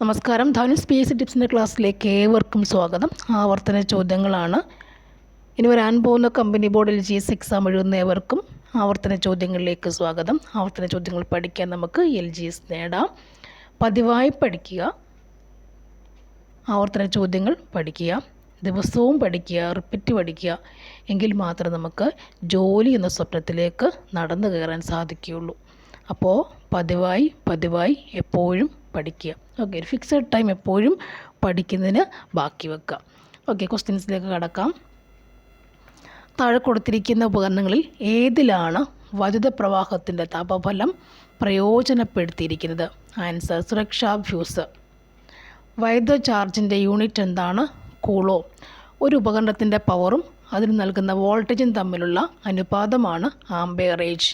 നമസ്കാരം. ധനുഷ് സ്പേസ് ടിപ്സിൻ്റെ ക്ലാസ്സിലേക്ക് ഏവർക്കും സ്വാഗതം. ആവർത്തന ചോദ്യങ്ങളാണ്. ഇനി വരാൻ പോകുന്ന കമ്പനി ബോർഡ് LGS എക്സാം എഴുതുന്ന ഏവർക്കും ആവർത്തന ചോദ്യങ്ങളിലേക്ക് സ്വാഗതം. ആവർത്തന ചോദ്യങ്ങൾ പഠിക്കാൻ നമുക്ക് LGS നേടാം. പതിവായി പഠിക്കുക, ആവർത്തന ചോദ്യങ്ങൾ പഠിക്കുക, ദിവസവും പഠിക്കുക, റിപ്പീറ്റ് പഠിക്കുക. എങ്കിൽ മാത്രമേ നമുക്ക് ജോലി എന്ന സ്വപ്നത്തിലേക്ക് നടന്നു കയറാൻ സാധിക്കുകയുള്ളൂ. അപ്പോൾ പതിവായി എപ്പോഴും പഠിക്കുക. ഓക്കെ, ഒരു ഫിക്സഡ് ടൈം എപ്പോഴും പഠിക്കുന്നതിന് ബാക്കി വെക്കുക. ഓക്കെ, ക്വസ്റ്റ്യൻസിലേക്ക് കടക്കാം. താഴെ കൊടുത്തിരിക്കുന്ന ഉപകരണങ്ങളിൽ ഏതിലാണ് വൈദ്യുത പ്രവാഹത്തിൻ്റെ താപഫലം പ്രയോജനപ്പെടുത്തിയിരിക്കുന്നത്? ആൻസർ സുരക്ഷാ ഫ്യൂസ്. വൈദ്യുത ചാർജിൻ്റെ യൂണിറ്റ് എന്താണ്? കൂളോ. ഒരു ഉപകരണത്തിൻ്റെ പവറും അതിന് നൽകുന്ന വോൾട്ടേജും തമ്മിലുള്ള അനുപാതമാണ് ആംപെയറേജ്.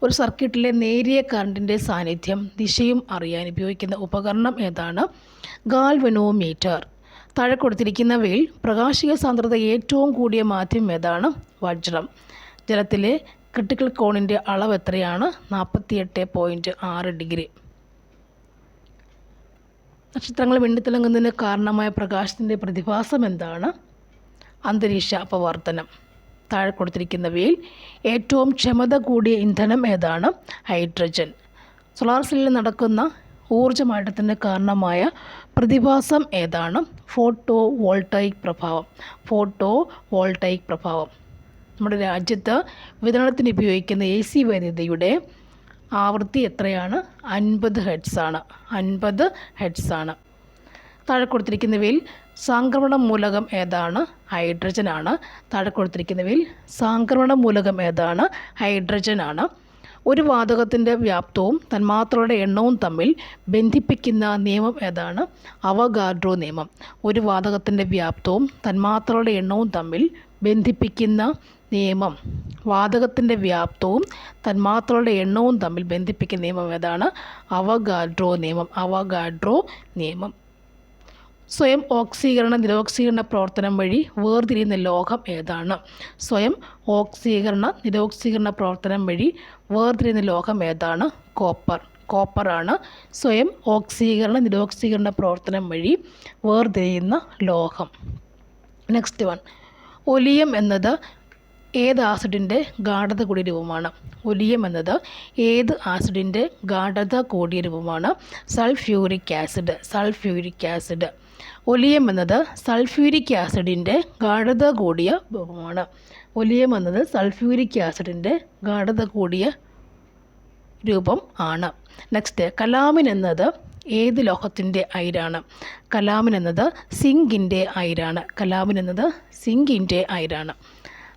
ഒരു സർക്യൂട്ടിലെ നേരിയ കറണ്ടിൻ്റെ സാന്നിധ്യം ദിശയും അറിയാൻ ഉപയോഗിക്കുന്ന ഉപകരണം ഏതാണ്? ഗാൽവനോമീറ്റർ. താഴെ കൊടുത്തിരിക്കുന്നവയിൽ പ്രകാശിക സാന്ദ്രത ഏറ്റവും കൂടിയ മാധ്യമം ഏതാണ്? വജ്രം. ജലത്തിലെ ക്രിട്ടിക്കൽ കോണിൻ്റെ അളവ് എത്രയാണ്? 48.6 ഡിഗ്രി. നക്ഷത്രങ്ങൾ മിന്നിത്തിളങ്ങുന്നതിന് കാരണമായ പ്രകാശത്തിൻ്റെ പ്രതിഭാസം എന്താണ്? അന്തരീക്ഷ അപവർത്തനം. താഴെ കൊടുത്തിരിക്കുന്നവയിൽ ഏറ്റവും ക്ഷമത കൂടിയ ഇന്ധനം ഏതാണ്? ഹൈഡ്രജൻ. സോളാർ സെല്ലിൽ നടക്കുന്ന ഊർജ്ജമാറ്റത്തിന് കാരണമായ പ്രതിഭാസം ഏതാണ്? ഫോട്ടോ വോൾട്ടൈക് പ്രഭാവം. നമ്മുടെ രാജ്യത്ത് വിതരണത്തിന് ഉപയോഗിക്കുന്ന AC വൈദ്യുതിയുടെ ആവൃത്തി എത്രയാണ്? 50 ഹെർട്സ് ആണ്. താഴെ കൊടുത്തിരിക്കുന്നവയിൽ സാംക്രമണ മൂലകം ഏതാണ്? ഹൈഡ്രജനാണ്. താഴെ കൊടുത്തിരിക്കുന്നവയിൽ സാംക്രമണ മൂലകം ഏതാണ്? ഹൈഡ്രജനാണ്. ഒരു വാതകത്തിൻ്റെ വ്യാപ്തവും തന്മാത്രകളുടെ എണ്ണവും തമ്മിൽ ബന്ധിപ്പിക്കുന്ന നിയമം ഏതാണ്? അവഗാഡ്രോ നിയമം. ഒരു വാതകത്തിൻ്റെ വ്യാപ്തവും തന്മാത്രകളുടെ എണ്ണവും തമ്മിൽ ബന്ധിപ്പിക്കുന്ന നിയമം. വാതകത്തിൻ്റെ വ്യാപ്തവും തന്മാത്രകളുടെ എണ്ണവും തമ്മിൽ ബന്ധിപ്പിക്കുന്ന നിയമം ഏതാണ്? അവഗാഡ്രോ നിയമം. സ്വയം ഓക്സീകരണ നിരോക്സീകരണ പ്രവർത്തനം വഴി വേർതിരിയുന്ന ലോഹം ഏതാണ്? സ്വയം ഓക്സീകരണ നിരോക്സീകരണ പ്രവർത്തനം വഴി വേർതിരിയുന്ന ലോഹം ഏതാണ്? കോപ്പറാണ് സ്വയം ഓക്സീകരണ നിരോക്സീകരണ പ്രവർത്തനം വഴി വേർതിരിയുന്ന ലോഹം. Next one. ഒലിയം എന്നത് ഏത് ആസിഡിൻ്റെ ഗാഢത കൂടിയ രൂപമാണ്? Sulphuric acid. ഒലിയം എന്നത് സൾഫ്യൂരിക് ആസിഡിൻ്റെ ഗാഢത കൂടിയ രൂപം ആണ്. നെക്സ്റ്റ്. കലാമിൻ എന്നത് ഏത് ലോഹത്തിൻ്റെ അയിരാണ്? കലാമിൻ എന്നത് സിങ്കിൻ്റെ അയിരാണ്.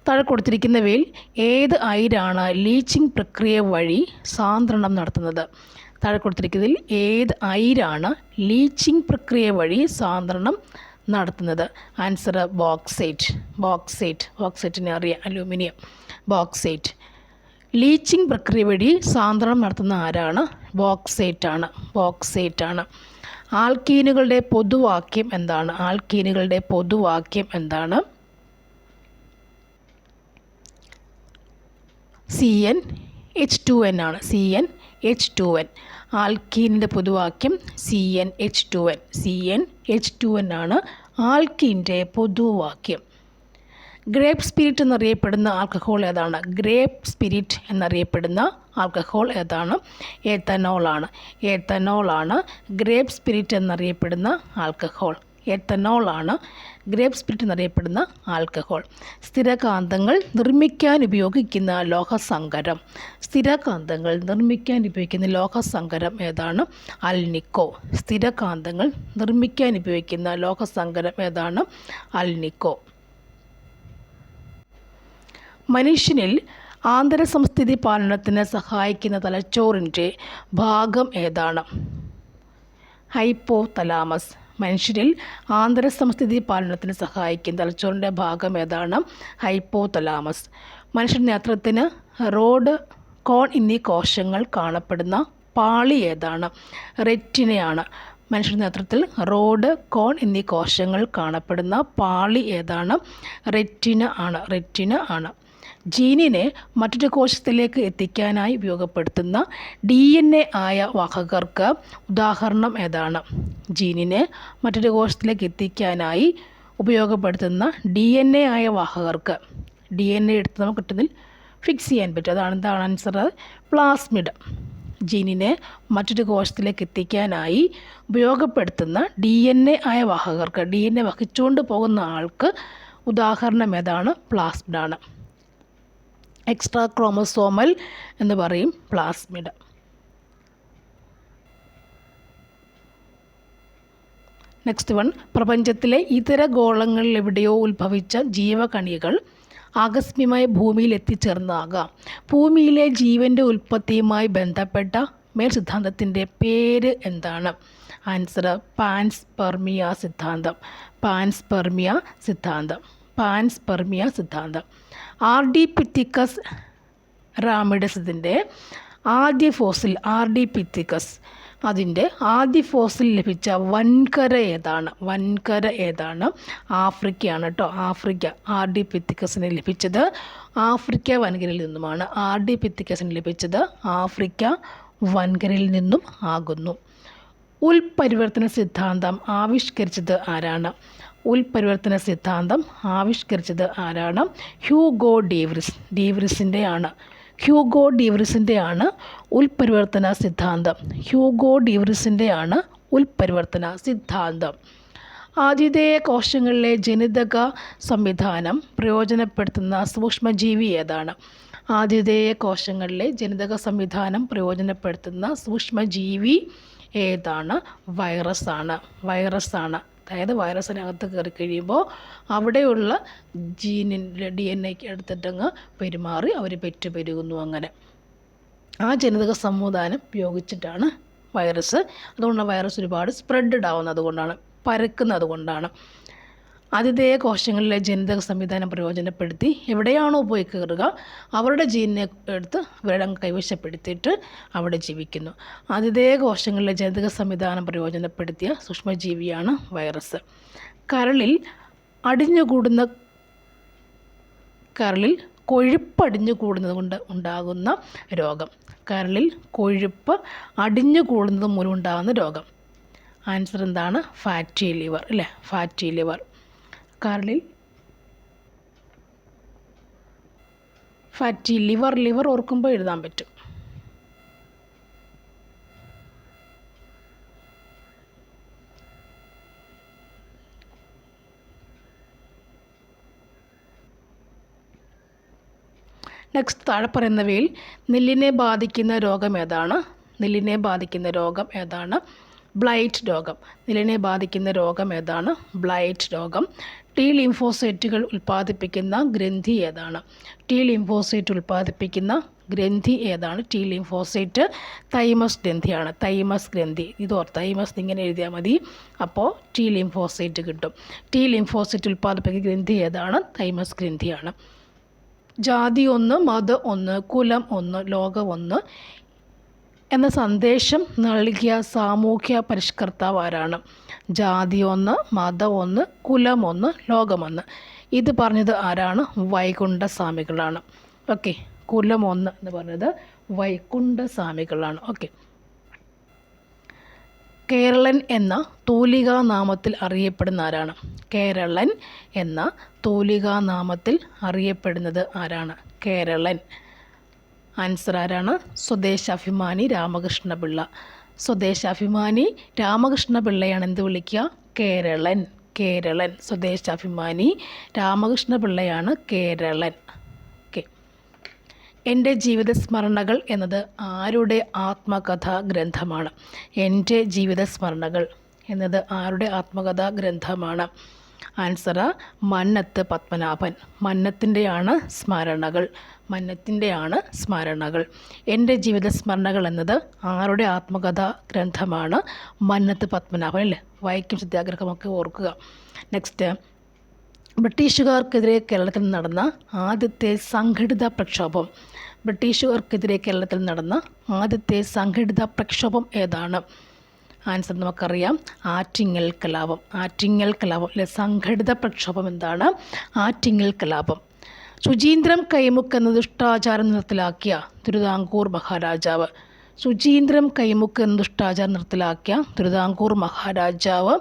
താഴെ കൊടുത്തിരിക്കുന്നവയിൽ ഏത് അയിരാണ് ലീച്ചിങ് പ്രക്രിയ വഴി സാന്ദ്രണം നടത്തുന്നത്? താഴെ കൊടുത്തിരിക്കുന്നതിൽ ഏത് അയിരാണ് ലീച്ചിങ് പ്രക്രിയ വഴി സാന്ദ്രണം നടത്തുന്നത്? ആൻസർ ബോക്സൈറ്റിനെ അറിയാം, അലൂമിനിയം. ബോക്സൈറ്റ്. ലീച്ചിങ് പ്രക്രിയ വഴി സാന്ദ്രണം നടത്തുന്ന ആരാണ്? ബോക്സൈറ്റാണ്. ആൽക്കീനുകളുടെ പൊതുവാക്യം എന്താണ്? CnH2n ആണ്. ആൽക്കീനിൻ്റെ പൊതുവാക്യം CnH2n ആണ് ആൽക്കീൻ്റെ പൊതുവാക്യം. ഗ്രേപ്പ് സ്പിരിറ്റ് എന്നറിയപ്പെടുന്ന ആൽക്കഹോൾ ഏതാണ്? എത്തനോളാണ് ഗ്രേപ്പ് സ്പിരിറ്റ് എന്നറിയപ്പെടുന്ന ആൽക്കഹോൾ. സ്ഥിരകാന്തങ്ങൾ നിർമ്മിക്കാൻ ഉപയോഗിക്കുന്ന ലോഹസങ്കരം ഏതാണ്? അൽനിക്കോ. മനുഷ്യനിൽ ആന്തരസംസ്ഥിതി പാലനത്തിന് സഹായിക്കുന്ന തലച്ചോറിൻ്റെ ഭാഗം ഏതാണ്? ഹൈപ്പോതലാമസ്. മനുഷ്യരിൽ ആന്തരസംസ്ഥിതി പാലനത്തിന് സഹായിക്കുന്ന തലച്ചോറിൻ്റെ ഭാഗം ഏതാണ്? ഹൈപ്പോതലാമസ്. മനുഷ്യ നേത്രത്തിന് റോഡ്, കോൺ എന്നീ കോശങ്ങൾ കാണപ്പെടുന്ന പാളി ഏതാണ്? റെറ്റിനയാണ്. മനുഷ്യ നേത്രത്തിൽ റോഡ്, കോൺ എന്നീ കോശങ്ങൾ കാണപ്പെടുന്ന പാളി ഏതാണ്? റെറ്റിന ആണ്. ജീനിനെ മറ്റൊരു കോശത്തിലേക്ക് എത്തിക്കാനായി ഉപയോഗപ്പെടുത്തുന്ന DNA ആയ വാഹകർക്ക് ഉദാഹരണം ഏതാണ്? ജീനിനെ മറ്റൊരു കോശത്തിലേക്ക് എത്തിക്കാനായി ഉപയോഗപ്പെടുത്തുന്ന DNA ആയ വാഹകർക്ക് DNA എടുത്ത് നമുക്ക് കിട്ടുന്നതിൽ ഫിക്സ് ചെയ്യാൻ പറ്റും. എന്താണ് ആൻസർ? പ്ലാസ്മിഡ്. ജീനിനെ മറ്റൊരു കോശത്തിലേക്ക് എത്തിക്കാനായി ഉപയോഗപ്പെടുത്തുന്ന DNA ആയ വാഹകർക്ക്, DNA വഹിച്ചുകൊണ്ട് പോകുന്ന ആൾക്ക് ഉദാഹരണം ഏതാണ്? പ്ലാസ്മിഡാണ്. എക്സ്ട്രാ ക്രോമസോമൽ എന്ന് പറയും പ്ലാസ്മിഡ്. നെക്സ്റ്റ് വൺ, പ്രപഞ്ചത്തിലെ ഇതര ഗോളങ്ങളിൽ എവിടെയോ ഉത്ഭവിച്ച ജീവകണികൾ ആകസ്മികമായി ഭൂമിയിൽ എത്തിച്ചേർന്നതാകാം. ഭൂമിയിലെ ജീവൻ്റെ ഉൽപ്പത്തിയുമായി ബന്ധപ്പെട്ട മേൽ സിദ്ധാന്തത്തിൻ്റെ പേര് എന്താണ്? ആൻസർ പാൻസ്പെർമിയ സിദ്ധാന്തം. പാൻസ്പെർമിയ സിദ്ധാന്തം. പാൻസ്പെർമിയ സിദ്ധാന്തം. ആർഡിപിത്തിക്കസ് റാമിഡസിൻ്റെ ആദ്യ ഫോസിൽ, ആർഡിപിത്തിക്കസ് അതിൻ്റെ ആദ്യ ഫോസിൽ ലഭിച്ച വൻകര ഏതാണ്? വൻകര ഏതാണ്? ആഫ്രിക്കയാണ് കേട്ടോ. ആഫ്രിക്ക. ആർഡിപിത്തിക്കസിന് ലഭിച്ചത് ആഫ്രിക്ക വൻകരയിൽ നിന്നുമാണ്. ആർഡിപിത്തിക്കസിന് ലഭിച്ചത് ആഫ്രിക്ക വൻകരയിൽ നിന്നും ആകുന്നു. ഉൽപരിവർത്തന സിദ്ധാന്തം ആവിഷ്കരിച്ചത് ആരാണ്? ഉൽപരിവർത്തന സിദ്ധാന്തം ആവിഷ്കരിച്ചത് ആരാണ്? Hugo de Vries. ഡീവ്രിസിൻ്റെയാണ്. ഹ്യൂഗോ ഡീവ്രിസിൻ്റെയാണ് ഉൽപരിവർത്തന സിദ്ധാന്തം. ഹ്യൂഗോ ഡീവ്രിസിൻ്റെയാണ് ഉൽപരിവർത്തന സിദ്ധാന്തം. ആതിഥേയ കോശങ്ങളിലെ ജനിതക സംവിധാനം പ്രയോജനപ്പെടുത്തുന്ന സൂക്ഷ്മജീവി ഏതാണ്? ആതിഥേയ കോശങ്ങളിലെ ജനിതക സംവിധാനം പ്രയോജനപ്പെടുത്തുന്ന സൂക്ഷ്മജീവി ഏതാണ്? വൈറസാണ്. വൈറസാണ്. അതായത് വൈറസിനകത്ത് കയറി കഴിയുമ്പോൾ അവിടെയുള്ള ജീനിൻ്റെ DNA എടുത്തിട്ടങ്ങ് പെരുമാറി അവർ പെരുകുന്നു. അങ്ങനെ ആ ജനിതക സംവിധാനം ഉപയോഗിച്ചിട്ടാണ് വൈറസ്. അതുകൊണ്ടാണ് വൈറസ് ഒരുപാട് സ്പ്രെഡ് ആവുന്നത്, അതുകൊണ്ടാണ് പരക്കുന്നത് കൊണ്ടാണ്. ആതിഥേയ കോശങ്ങളിലെ ജനിതക സംവിധാനം പ്രയോജനപ്പെടുത്തി എവിടെയാണോ പോയി കയറുക അവരുടെ ജീനിനെ എടുത്ത് ഇവരുടെ കൈവശപ്പെടുത്തിയിട്ട് അവിടെ ജീവിക്കുന്നു. ആതിഥേയ കോശങ്ങളിലെ ജനിതക സംവിധാനം പ്രയോജനപ്പെടുത്തിയ സൂക്ഷ്മജീവിയാണ് വൈറസ്. കരളിൽ കൊഴുപ്പ് കൂടുന്നത് കൊണ്ട് ഉണ്ടാകുന്ന രോഗം. കരളിൽ കൊഴുപ്പ് അടിഞ്ഞു കൂടുന്നത് മൂലം ഉണ്ടാകുന്ന രോഗം. ആൻസർ എന്താണ്? ഫാറ്റി ലിവർ അല്ലേ? Fatty liver. കരളിൽ ഫാറ്റി ലിവർ ഓർക്കുമ്പോൾ എഴുതാൻ പറ്റും. നെക്സ്റ്റ്, താഴെ പറയുന്നവയിൽ നെല്ലിനെ ബാധിക്കുന്ന രോഗം ഏതാണ്? നെല്ലിനെ ബാധിക്കുന്ന രോഗം ഏതാണ്? ബ്ലൈറ്റ് രോഗം. നെല്ലിനെ ബാധിക്കുന്ന രോഗം ഏതാണ്? ബ്ലൈറ്റ് രോഗം. T ലിംഫോസൈറ്റുകൾ ഉൽപ്പാദിപ്പിക്കുന്ന ഗ്രന്ഥി ഏതാണ്? T ലിംഫോസൈറ്റ് ഉൽപ്പാദിപ്പിക്കുന്ന ഗ്രന്ഥി ഏതാണ്? T ലിംഫോസൈറ്റ് തൈമസ് ഗ്രന്ഥിയാണ്. തൈമസ് ഗ്രന്ഥി. തൈമസ് ഇങ്ങനെ എഴുതിയാൽ മതി. അപ്പോൾ T ലിംഫോസൈറ്റ് കിട്ടും. T ലിംഫോസൈറ്റ് ഉൽപ്പാദിപ്പിക്കുന്ന ഗ്രന്ഥി ഏതാണ്? തൈമസ് ഗ്രന്ഥിയാണ്. ജാതി ഒന്ന്, മതം ഒന്ന്, കുലം ഒന്ന്, ലോകം ഒന്ന് എന്ന സന്ദേശം നൽകിയ സാമൂഹ്യ പരിഷ്കർത്താവ് ആരാണ്? ജാതി ഒന്ന്, മതം ഒന്ന്, കുലം ഒന്ന്, ലോകമൊന്ന്. ഇത് പറഞ്ഞത് ആരാണ്? വൈകുണ്ഠസ്വാമികളാണ്. ഓക്കെ. കുലം ഒന്ന് എന്ന് പറഞ്ഞത് വൈകുണ്ഠസ്വാമികളാണ്. ഓക്കെ. കേരളൻ എന്ന തൂലികാനാമത്തിൽ അറിയപ്പെടുന്ന ആരാണ്? കേരളൻ എന്ന തൂലികാനാമത്തിൽ അറിയപ്പെടുന്നത് ആരാണ്? കേരളൻ. ആൻസർ ആരാണ്? സ്വദേശാഭിമാനി രാമകൃഷ്ണപിള്ള. സ്വദേശാഭിമാനി രാമകൃഷ്ണപിള്ളയാണ് എന്ത് വിളിക്കുക? കേരളൻ. കേരളൻ. സ്വദേശാഭിമാനി രാമകൃഷ്ണപിള്ളയാണ് കേരളൻ. ഓക്കെ. എൻ്റെ ജീവിത സ്മരണകൾ എന്നത് ആരുടെ ആത്മകഥാ ഗ്രന്ഥമാണ്? എൻ്റെ ജീവിത സ്മരണകൾ എന്നത് ആരുടെ ആത്മകഥാ ഗ്രന്ഥമാണ്? ആൻസർ മന്നത്ത് പത്മനാഭൻ. മന്നത്തിൻ്റെയാണ് സ്മരണകൾ. മന്നത്തിൻ്റെയാണ് സ്മരണകൾ. എൻ്റെ ജീവിത സ്മരണകൾ എന്നത് ആരുടെ ആത്മകഥാ ഗ്രന്ഥമാണ്? മന്നത്ത് പത്മനാഭൻ അല്ലേ? വൈക്കം സത്യാഗ്രഹമൊക്കെ ഓർക്കുക. നെക്സ്റ്റ്, ബ്രിട്ടീഷുകാർക്കെതിരെ കേരളത്തിൽ നടന്ന ആദ്യത്തെ സംഘടിത പ്രക്ഷോഭം. ബ്രിട്ടീഷുകാർക്കെതിരെ കേരളത്തിൽ നടന്ന ആദ്യത്തെ സംഘടിത പ്രക്ഷോഭം ഏതാണ്? ആൻസർ നമുക്കറിയാം. ആറ്റിങ്ങൽ കലാപം. ആറ്റിങ്ങൽ കലാപം അല്ലെ? സംഘടിത പ്രക്ഷോഭം എന്താണ്? ആറ്റിങ്ങൽ കലാപം. ശുചീന്ദ്രം കൈമുക്ക് എന്ന ദുഷ്ടാചാരം നിർത്തലാക്കിയ തിരുവിതാംകൂർ മഹാരാജാവ്. ശുചീന്ദ്രം കൈമുക്ക് എന്ന ദുഷ്ടാചാരം നിർത്തലാക്കിയ തിരുവിതാംകൂർ മഹാരാജാവ്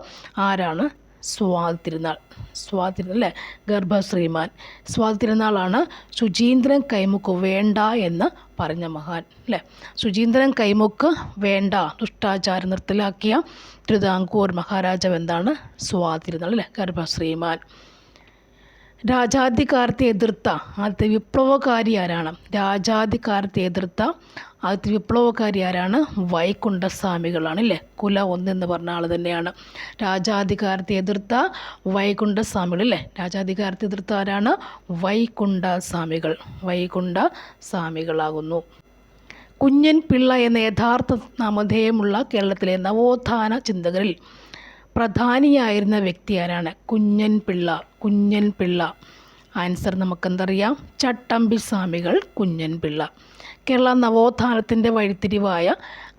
ആരാണ്? സ്വാതി തിരുനാൾ. സ്വാതി തിരുനാൾ അല്ലേ, ഗർഭശ്രീമാൻ. സ്വാതി തിരുനാളാണ് ശുചീന്ദ്രൻ കൈമുക്ക് വേണ്ട എന്ന് പറഞ്ഞ മഹാൻ അല്ലേ. ശുചീന്ദ്രൻ കൈമുക്ക് വേണ്ട ദുഷ്ടാചാരം നിർത്തലാക്കിയ തിരുവിതാംകൂർ മഹാരാജാവ് എന്താണ്? സ്വാതി തിരുനാൾ അല്ലേ, ഗർഭശ്രീമാൻ. രാജാധികാരത്തെ എതിർത്ത ആദ്യത്തെ വിപ്ലവകാരി ആരാണ്? രാജാധികാരത്തെ എതിർത്ത ആദ്യത്തെ വിപ്ലവകാരി ആരാണ്? വൈകുണ്ഠസ്വാമികളാണ് അല്ലേ. കുല 1 എന്ന് പറഞ്ഞ ആൾ തന്നെയാണ്. രാജാധികാരത്തെ എതിർത്ത വൈകുണ്ഠസ്വാമികൾ അല്ലേ. രാജാധികാരത്തെ എതിർത്ത ആരാണ്? വൈകുണ്ഠസ്വാമികൾ. വൈകുണ്ഠസ്വാമികളാകുന്നു. കുഞ്ഞൻ പിള്ള എന്ന യഥാർത്ഥ നാമധേയമുള്ള കേരളത്തിലെ നവോത്ഥാന ചിന്തകരിൽ പ്രധാനിയായിരുന്ന വ്യക്തി ആരാണ്? കുഞ്ഞൻ പിള്ള. കുഞ്ഞൻ പിള്ള. ആൻസർ നമുക്കെന്തറിയാം? ചട്ടമ്പി സ്വാമികൾ കുഞ്ഞൻ പിള്ള. കേരള നവോത്ഥാനത്തിൻ്റെ വഴിത്തിരിവായ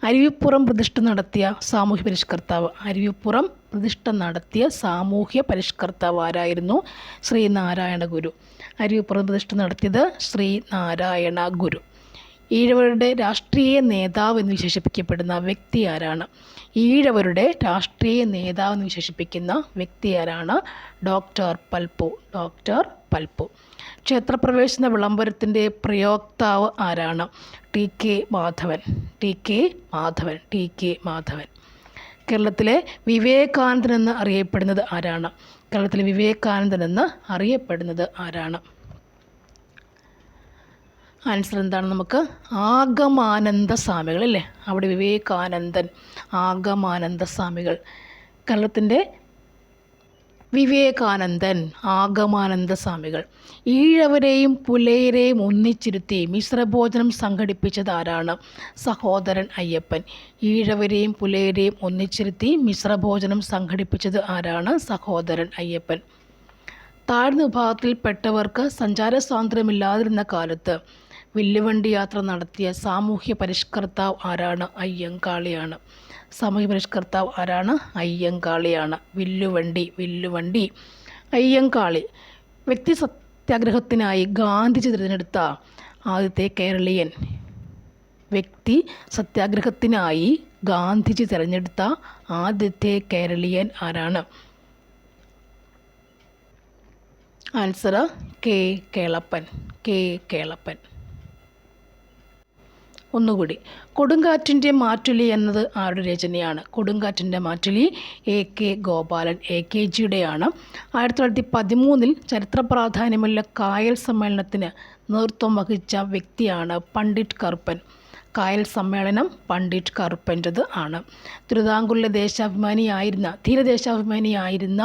അരുവിപ്പുറം പ്രതിഷ്ഠ നടത്തിയ സാമൂഹ്യ പരിഷ്കർത്താവ്. അരുവിപ്പുറം പ്രതിഷ്ഠ നടത്തിയ സാമൂഹ്യ പരിഷ്കർത്താവ് ആരായിരുന്നു? ശ്രീനാരായണ ഗുരു. അരുവിപ്പുറം പ്രതിഷ്ഠ നടത്തിയത് ശ്രീനാരായണ ഗുരു. ഈഴവരുടെ രാഷ്ട്രീയ നേതാവ് എന്ന് വിശേഷിപ്പിക്കപ്പെടുന്ന വ്യക്തി ആരാണ്? ഈഴവരുടെ രാഷ്ട്രീയ നേതാവ് എന്ന് വിശേഷിപ്പിക്കുന്ന വ്യക്തി ആരാണ്? ഡോക്ടർ പൽപ്പു. ഡോക്ടർ പൽപ്പു. ക്ഷേത്രപ്രവേശന വിളംബരത്തിൻ്റെ പ്രയോക്താവ് ആരാണ്? T K Madhavan. T K Madhavan. T K Madhavan. കേരളത്തിലെ വിവേകാനന്ദൻ എന്ന് അറിയപ്പെടുന്നത് ആരാണ്? കേരളത്തിലെ വിവേകാനന്ദൻ എന്ന് അറിയപ്പെടുന്നത് ആരാണ്? ആൻസർ എന്താണ്? നമുക്ക് ആഗമാനന്ദ സ്വാമികൾ അല്ലേ. അവിടെ വിവേകാനന്ദൻ, ആഗമാനന്ദ സ്വാമികൾ. കേരളത്തിൻ്റെ വിവേകാനന്ദൻ, ആഗമാനന്ദ സ്വാമികൾ. ഈഴവരെയും പുലയരെയും ഒന്നിച്ചിരുത്തി മിശ്രഭോജനം സംഘടിപ്പിച്ചത് ആരാണ്? സഹോദരൻ അയ്യപ്പൻ. ഈഴവരെയും പുലയരെയും ഒന്നിച്ചിരുത്തി മിശ്രഭോജനം സംഘടിപ്പിച്ചത് ആരാണ്? സഹോദരൻ അയ്യപ്പൻ. താഴ്ന്ന വിഭാഗത്തിൽപ്പെട്ടവർക്ക് സഞ്ചാര സ്വാതന്ത്ര്യമില്ലാതിരുന്ന കാലത്ത് വില്ലുവണ്ടി യാത്ര നടത്തിയ സാമൂഹ്യ പരിഷ്കർത്താവ് ആരാണ്? അയ്യങ്കാളിയാണ്. സാമൂഹ്യ പരിഷ്കർത്താവ് ആരാണ്? അയ്യങ്കാളിയാണ്. വില്ലുവണ്ടി. അയ്യങ്കാളി. വ്യക്തി സത്യാഗ്രഹത്തിനായി ഗാന്ധിജി തിരഞ്ഞെടുത്ത ആദ്യത്തെ കേരളീയൻ. വ്യക്തി സത്യാഗ്രഹത്തിനായി ഗാന്ധിജി തിരഞ്ഞെടുത്ത ആദ്യത്തെ കേരളീയൻ ആരാണ്? Answer K Kelappan. K Kelappan. ഒന്നുകൂടി. കൊടുങ്കാറ്റിൻ്റെ മാറ്റുലി എന്നത് ആരുടെ രചനയാണ്? കൊടുങ്കാറ്റിൻ്റെ മാറ്റുലി A K Gopalan, A K ജിയുടെയാണ്. 1913 ചരിത്ര പ്രാധാന്യമുള്ള കായൽ സമ്മേളനത്തിന് നേതൃത്വം വഹിച്ച വ്യക്തിയാണ് പണ്ഡിറ്റ് കറുപ്പൻ. കായൽ സമ്മേളനം പണ്ഡിറ്റ് കറുപ്പൻ്റെത് ആണ്. തിരുവിതാംകൂറിലെ ധീരദേശാഭിമാനിയായിരുന്ന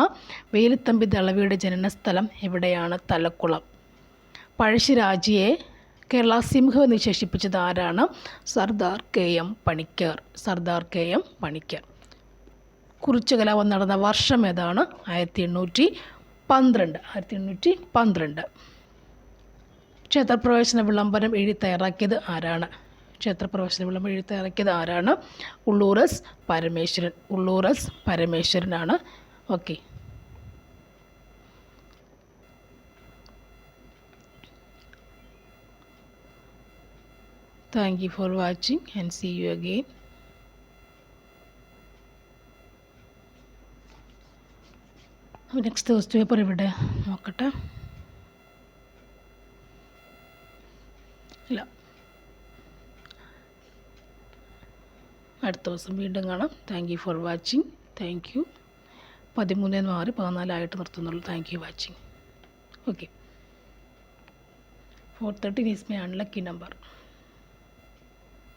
വേലുത്തമ്പി ദളവയുടെ ജനനസ്ഥലം എവിടെയാണ്? തലക്കുളം. പഴശ്ശിരാജയെ കേരള സിംഹം എന്ന് വിശേഷിപ്പിച്ചത് ആരാണ്? Sardar K M Panicker. Sardar K M Panicker. Kurichya കലാപം നടന്ന വർഷം ഏതാണ്? 1812. 1812. ക്ഷേത്രപ്രവേശന വിളംബരം എഴുതി തയ്യാറാക്കിയത് ആരാണ്? ക്ഷേത്രപ്രവേശന വിളംബരം എഴുതി തയ്യാറാക്കിയത് ആരാണ്? ഉള്ളൂർ എസ് പരമേശ്വരൻ. ഉള്ളൂർ എസ് പരമേശ്വരനാണ്. Okay. Thank you for watching and see you again. Next question paper ഇവിടെ നോക്കട്ടെ. ഇല്ല, അടുത്ത ദിവസം വീണ്ടും കാണാം. Thank you for watching. Thank you. 13 മാറി 14 നിർത്തുന്നുള്ളൂ. Thank you watching. Okay. 413 is my unlucky number.